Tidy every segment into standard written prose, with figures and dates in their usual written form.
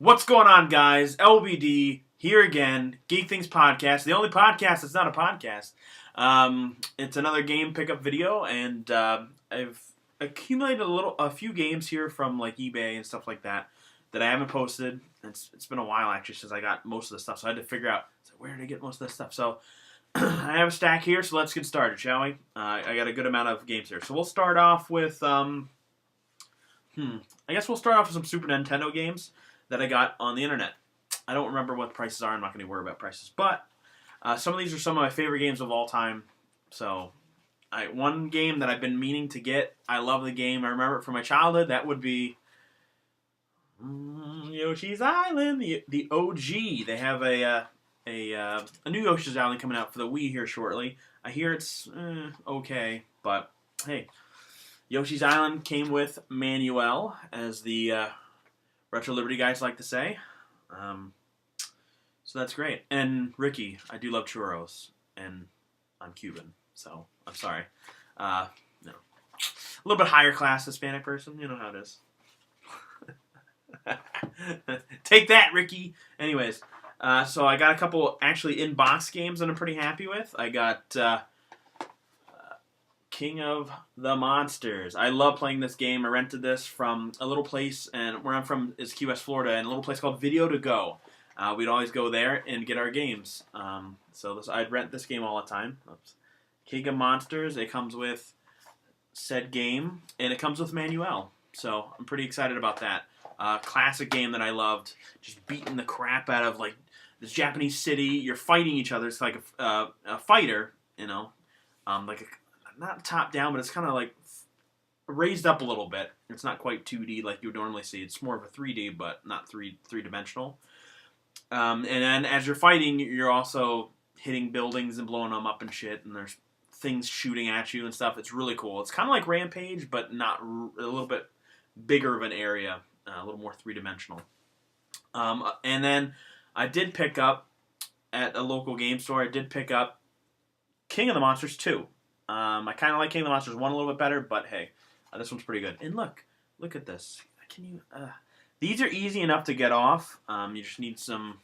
What's going on, guys? LBD here again, Geek Things Podcast, the only podcast that's not a podcast. It's another game pickup video, and I've accumulated a few games here from like eBay and stuff like that I haven't posted. It's been a while actually since I got most of the stuff, so I had to figure out where did I get most of this stuff. So I have a stack here, so let's get started, shall we? I got a good amount of games here, so we'll start off with I guess we'll start off with some Super Nintendo games that I got on the internet. I don't remember what prices are. I'm not going to worry about prices. But some of these are some of my favorite games of all time. So, one game that I've been meaning to get. I love the game. I remember it from my childhood. That would be Yoshi's Island, the OG. They have a new Yoshi's Island coming out for the Wii here shortly. I hear it's okay, but hey, Yoshi's Island came with Manuel, as the Retro Liberty guys like to say. So that's great. And Ricky, I do love churros, and I'm Cuban, so I'm sorry. A little bit higher class Hispanic person, you know how it is. Take that, Ricky. Anyways, so I got a couple actually in-box games that I'm pretty happy with. I got King of the Monsters. I love playing this game. I rented this from a little place, and where I'm from is Key West, Florida, and a little place called Video to Go. We'd always go there and get our games. I'd rent this game all the time. King of Monsters. It comes with said game, and it comes with Manuel. So I'm pretty excited about that. Classic game that I loved. Just beating the crap out of like this Japanese city. You're fighting each other. It's like a fighter, you know, not top down, but it's kind of like raised up a little bit. It's not quite 2D like you would normally see. It's more of a 3D, but not three-dimensional. And then as you're fighting, you're also hitting buildings and blowing them up and shit, and there's things shooting at you and stuff. It's really cool. It's kind of like Rampage, but not a little bit bigger of an area, a little more three-dimensional. And then I did pick up, at a local game store, I did pick up King of the Monsters 2. I kind of like King of the Monsters 1 a little bit better, but hey, this one's pretty good. And look at this. These are easy enough to get off. You just need some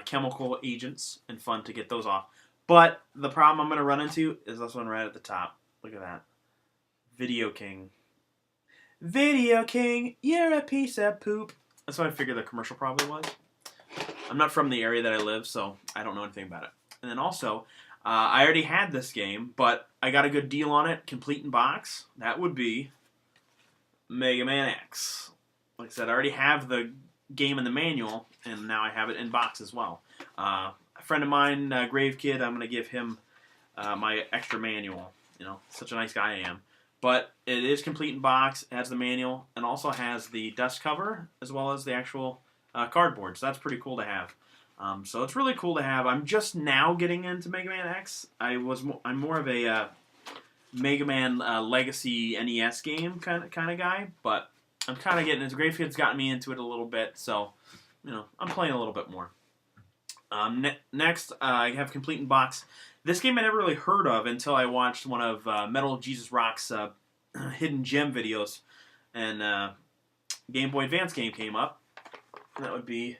chemical agents and fun to get those off. But the problem I'm going to run into is this one right at the top. Look at that. Video King. Video King, you're a piece of poop. That's what I figured the commercial probably was. I'm not from the area that I live, so I don't know anything about it. And then also, I already had this game, but I got a good deal on it, complete in box. That would be Mega Man X. Like I said, I already have the game in the manual, and now I have it in box as well. A friend of mine, Grave Kid, I'm going to give him my extra manual. You know, such a nice guy I am. But it is complete in box, it has the manual, and also has the dust cover, as well as the actual cardboard. So that's pretty cool to have. So it's really cool to have. I'm just now getting into Mega Man X. I'm more of a Mega Man Legacy NES game kind of guy, but I'm kind of getting into. Grave Kid's gotten me into it a little bit, so you know I'm playing a little bit more. Next, I have complete in box. This game I never really heard of until I watched one of Metal Jesus Rock's hidden gem videos, and Game Boy Advance game came up. And that would be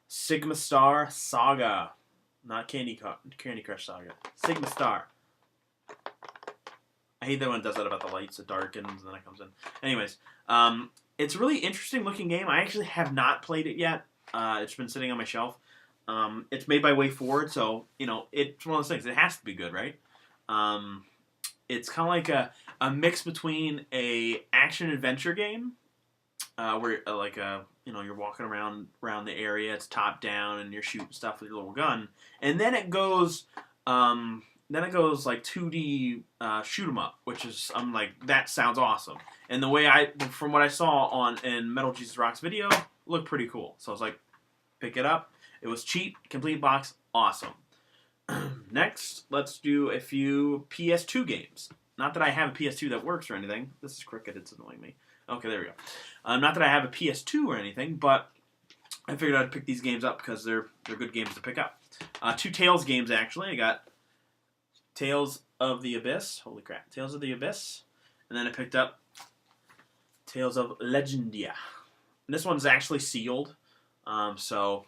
Sigma Star Saga. Not Candy Crush Saga. Sigma Star. I hate that when it does that about the lights. It darkens and then it comes in. Anyways, it's a really interesting looking game. I actually have not played it yet. It's been sitting on my shelf. It's made by WayForward, so, you know, it's one of those things. It has to be good, right? It's kind of like a mix between a action-adventure game, where, you're walking around the area, it's top-down, and you're shooting stuff with your little gun. And then it goes, like 2D shoot 'em up, which is, I'm like, that sounds awesome. And the way from what I saw in Metal Jesus Rock's video, looked pretty cool. So I was like, pick it up. It was cheap, complete box, awesome. Next, let's do a few PS2 games. Not that I have a PS2 that works or anything. This is Cricket, it's annoying me. Okay, there we go. Not that I have a PS2 or anything, but I figured I'd pick these games up because they're good games to pick up. 2 Tales games, actually. I got Tales of the Abyss. Holy crap. Tales of the Abyss. And then I picked up Tales of Legendia. And this one's actually sealed. So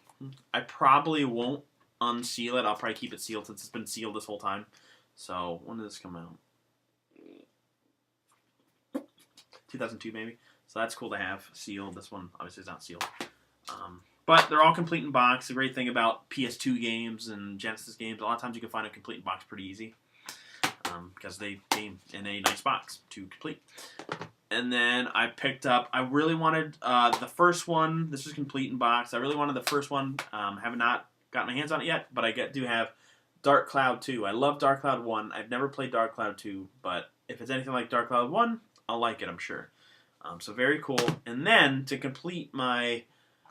I probably won't unseal it. I'll probably keep it sealed since it's been sealed this whole time. So when did this come out? 2002 maybe. So that's cool to have sealed. This one obviously is not sealed. But they're all complete in box. The great thing about PS2 games and Genesis games, a lot of times you can find a complete in box pretty easy. Because they came in a nice box to complete. And then I picked up, I really wanted the first one. This is complete in box. I really wanted the first one. Have not got my hands on it yet, but I do have Dark Cloud 2. I love Dark Cloud 1. I've never played Dark Cloud 2, but if it's anything like Dark Cloud 1, I'll like it, I'm sure. So very cool. And then to complete my,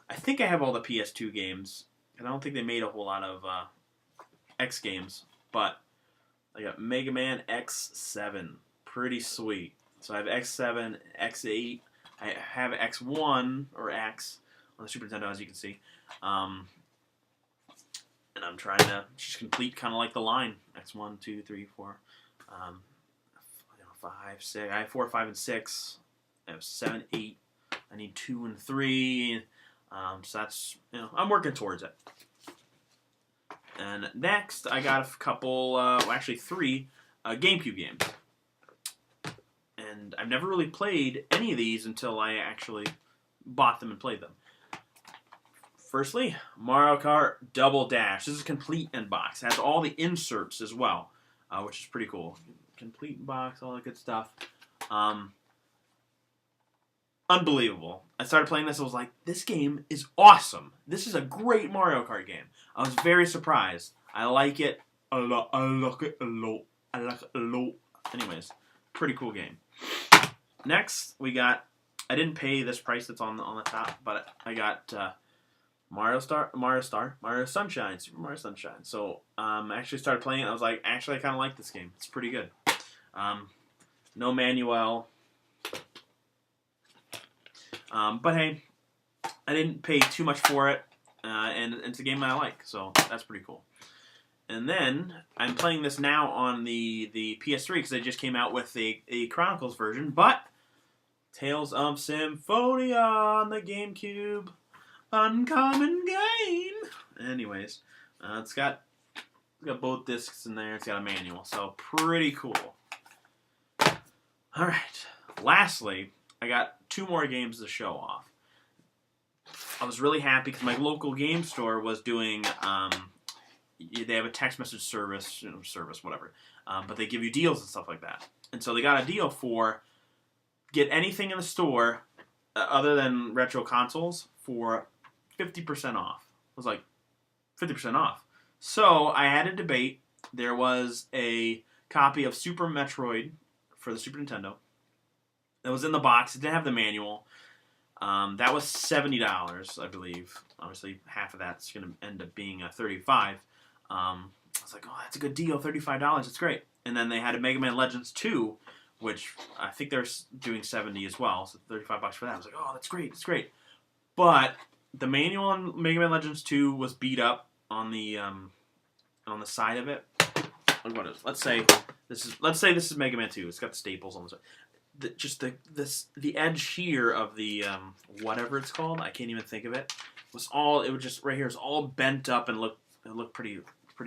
I think I have all the PS2 games. And I don't think they made a whole lot of X games, but I got Mega Man X7. Pretty sweet. So I have X7, X8. I have X1, or X, on the Super Nintendo, as you can see. And I'm trying to just complete kind of like the line. X1, 2, 3, 4, 5, 6. I have 4, 5, and 6. I have 7, 8. I need 2 and 3. So that's, I'm working towards it. And next, I got a couple, well, actually 3 GameCube games. And I've never really played any of these until I actually bought them and played them. Firstly, Mario Kart Double Dash. This is complete in box. It has all the inserts as well, which is pretty cool. Complete in box, all that good stuff. Unbelievable. I started playing this, I was like, this game is awesome. This is a great Mario Kart game. I was very surprised. I like it a lot. I like it a lot. I like it a lot. Anyways, pretty cool game. Next, we got, I didn't pay this price that's on the top, but I got Mario Sunshine, Super Mario Sunshine. So I actually started playing it. I was like, actually, I kind of like this game. It's pretty good. No manual. But hey, I didn't pay too much for it, and it's a game that I like, so that's pretty cool. And then I'm playing this now on the PS3 because they just came out with a Chronicles version, but Tales of Symphonia on the GameCube, uncommon game. Anyways, it's got both discs in there. It's got a manual, so pretty cool. All right. Lastly, I got 2 more games to show off. I was really happy because my local game store was doing, they have a text message service, whatever, but they give you deals and stuff like that. And so they got a deal for get anything in the store other than retro consoles for 50% off. It was like 50% off. So I had a debate. There was a copy of Super Metroid for the Super Nintendo. It was in the box. It didn't have the manual. That was $70, I believe. Obviously, half of that's going to end up being $35. I was like, oh, that's a good deal, $35. That's great. And then they had a Mega Man Legends 2, which I think they're doing $70 as well, so $35 for that. I was like, oh, that's great, that's great. But the manual on Mega Man Legends 2 was beat up on the side of it. What is? Let's say this is Mega Man 2. It's got the staples on the side. The edge here of the whatever it's called, I can't even think of it. It was just right here. It's all bent up and it looked pretty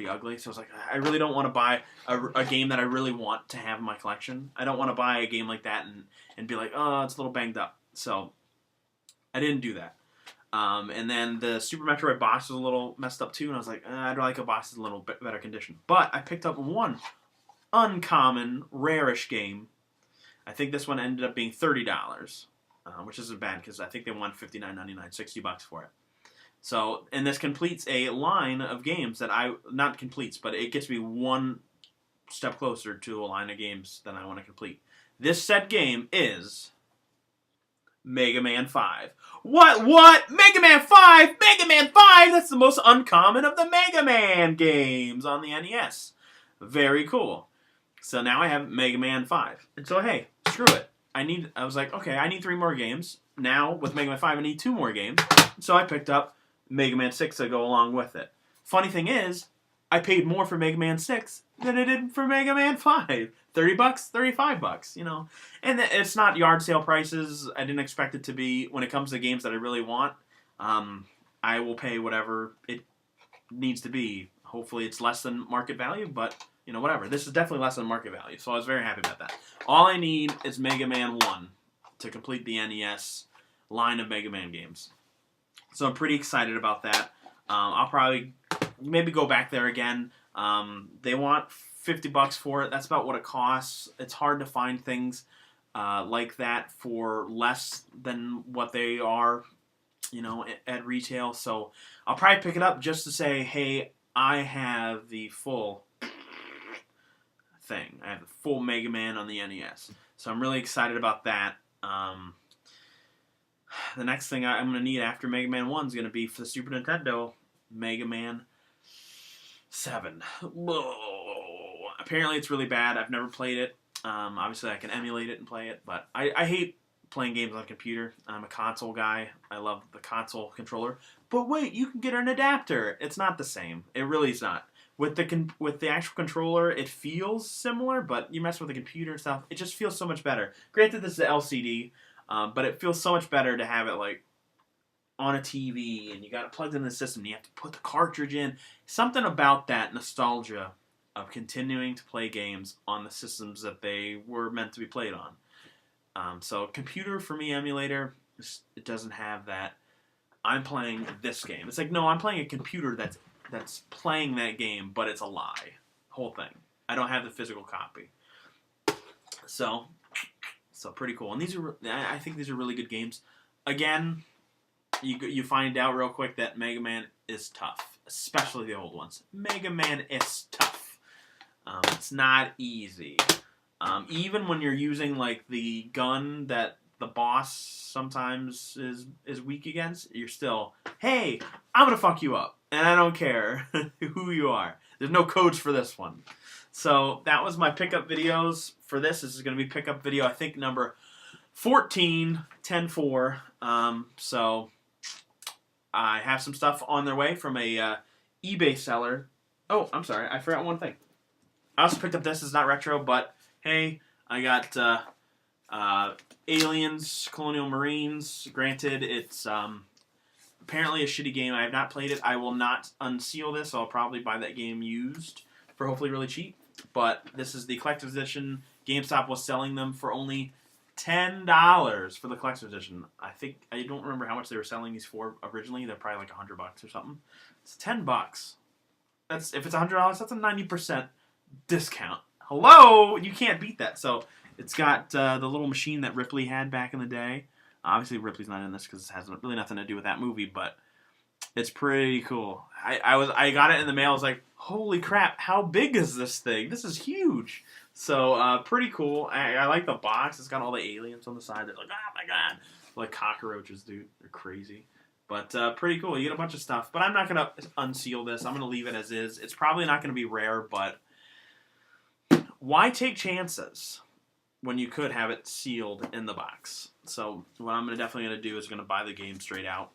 ugly. So I was like, I really don't want to buy a game that I really want to have in my collection. I don't want to buy a game like that and be like, oh, it's a little banged up. So I didn't do that. And then the Super Metroid box was a little messed up too, and I was like, I'd like a box that's a little bit better condition. But I picked up one uncommon, rarish game. I think this one ended up being $30, which isn't bad because I think they won $59.99, $60 for it. So, and this completes a line of games that not completes, but it gets me one step closer to a line of games that I want to complete. This set game is Mega Man 5. What? Mega Man 5? Mega Man 5? That's the most uncommon of the Mega Man games on the NES. Very cool. So now I have Mega Man 5. And so, hey, screw it. I was like, okay, I need 3 more games. Now, with Mega Man 5, I need 2 more games. So I picked up Mega Man 6 to go along with it. Funny thing is, I paid more for Mega Man 6 than I did for Mega Man 5. $30, $35, you know. And it's not yard sale prices. I didn't expect it to be when it comes to games that I really want. I will pay whatever it needs to be. Hopefully it's less than market value, but you know, whatever. This is definitely less than market value, so I was very happy about that. All I need is Mega Man 1 to complete the NES line of Mega Man games. So I'm pretty excited about that. I'll probably maybe go back there again. They want $50 for it. That's about what it costs. It's hard to find things like that for less than what they are, you know, at retail. So I'll probably pick it up just to say, hey, I have the full thing. I have the full Mega Man on the NES. So I'm really excited about that. The next thing I'm going to need after Mega Man 1 is going to be for the Super Nintendo, Mega Man 7. Whoa. Apparently it's really bad. I've never played it. Obviously I can emulate it and play it, but I hate playing games on a computer. I'm a console guy. I love the console controller. But wait, you can get an adapter. It's not the same. It really is not. With the actual controller, it feels similar, but you mess with the computer and stuff, it just feels so much better. Granted, this is the LCD, but it feels so much better to have it like on a TV, and you got it plugged in the system, and you have to put the cartridge in. Something about that nostalgia of continuing to play games on the systems that they were meant to be played on. So computer, for me, emulator, it doesn't have that. I'm playing this game. It's like, no, I'm playing a computer that's playing that game, but it's a lie. Whole thing. I don't have the physical copy. So pretty cool. And I think these are really good games. Again, you find out real quick that Mega Man is tough, especially the old ones. Mega Man is tough. It's not easy. Even when you're using like the gun that the boss sometimes is weak against, you're still, hey, I'm gonna fuck you up, and I don't care who you are. There's no codes for this one. So that was my pickup videos for this. This is gonna be pickup video, I think, number 14, 10-4. So I have some stuff on their way from a eBay seller. Oh, I'm sorry, I forgot one thing. I also picked up this. It's not retro, but hey, I got Aliens, Colonial Marines. Granted, it's apparently a shitty game. I have not played it. I will not unseal this. I'll probably buy that game used for hopefully really cheap. But this is the collector's edition. GameStop was selling them for only $10 for the collector's edition. I don't remember how much they were selling these for originally. They're probably like $100 or something. It's $10. That's, if it's $100, that's a 90% discount. Hello, you can't beat that. So it's got the little machine that Ripley had back in the day. Obviously, Ripley's not in this because it has really nothing to do with that movie, but it's pretty cool. I got it in the mail. I was like, holy crap, how big is this thing? This is huge. So pretty cool. I like the box. It's got all the aliens on the side. They're like, oh my god, like cockroaches, dude. They're crazy. But pretty cool. You get a bunch of stuff. But I'm not gonna unseal this. I'm gonna leave it as is. It's probably not gonna be rare, but why take chances when you could have it sealed in the box? So what I'm definitely going to do is going to buy the game straight out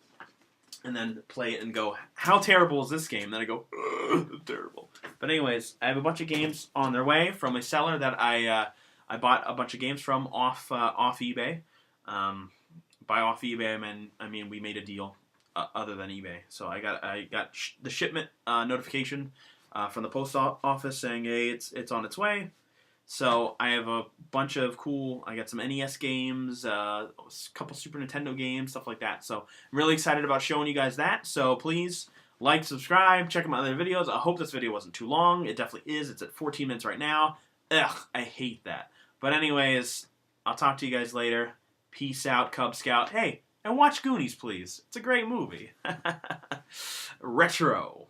and then play it and go, how terrible is this game? Then I go, terrible. But anyways, I have a bunch of games on their way from a seller that I bought a bunch of games from off eBay. By off eBay, I mean we made a deal other than eBay. So I got the shipment notification from the post office saying, hey, it's on its way. So I have a bunch of cool, I got some NES games, a couple Super Nintendo games, stuff like that. So I'm really excited about showing you guys that. So please like, subscribe, check out my other videos. I hope this video wasn't too long. It definitely is. It's at 14 minutes right now. Ugh, I hate that. But anyways, I'll talk to you guys later. Peace out, Cub Scout. Hey, and watch Goonies, please. It's a great movie. Retro.